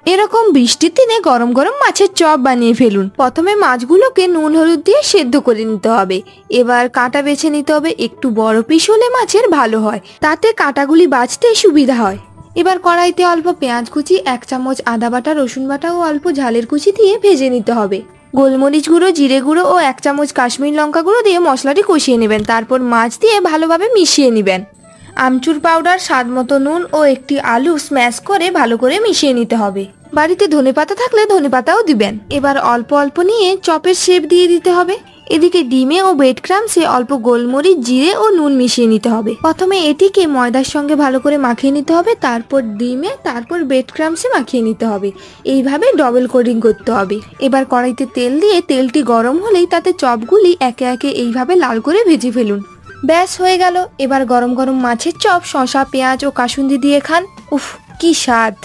এরকম বৃষ্টির দিনে গরম গরম মাছের চপ বানিয়ে ফেলুন। প্রথমে মাছগুলোকে নুন হলুদ দিয়ে সেদ্ধ করে নিতে হবে। এবার কাঁটা বেছে নিতে হবে, একটু বড় পিস হলে মাছের ভালো হয়, তাতে কাঁটাগুলি বাছতে সুবিধা হয়। এবার কড়াইতে অল্প পেঁয়াজ কুচি, 1 চামচ আদা বাটা, রসুন বাটা ও অল্প ঝালের কুচি দিয়ে ভেজে নিতে হবে। গোলমরিচ গুঁড়ো, জিরে গুঁড়ো ও 1 চামচ কাশ্মীর লঙ্কা গুঁড়ো দিয়ে মশলাটি কষিয়ে নেবেন। তারপর মাছ দিয়ে ভালোভাবে মিশিয়ে নেবেন। আমচুর পাউডার, স্বাদ মতো নুন ও একটি আলু স্ম্যাশ করে ভালো করে মিশিয়ে নিতে হবে। বাড়িতে ধনেপাতা থাকলে ধনেপাতাও দিবেন। এবার অল্প অল্প নিয়ে চপের শেপ দিয়ে দিতে হবে। এদিকে ডিমে ও ব্রেড ক্রাম্বসে অল্প গোলমরিচ, জিরে ও নুন মিশিয়ে নিতে হবে। প্রথমে এটিকে ময়দার সঙ্গে ভালো করে মাখিয়ে নিতে হবে, তারপর ডিমে, তারপর ব্রেড ক্রাম্বসে মাখিয়ে নিতে হবে। এইভাবে ডবল কোটিং করতে হবে। এবার কড়াইতে তেল দিয়ে তেলটি গরম হলেই তাতে চপগুলি একে একে এইভাবে লাল করে ভেজে ফেলুন। ব্যাস হয়ে গেল। এবার গরম গরম মাছের চপ শসা, পেঁয়াজ ও কাসুন্দি দিয়ে খান। উফ, কি স্বাদ!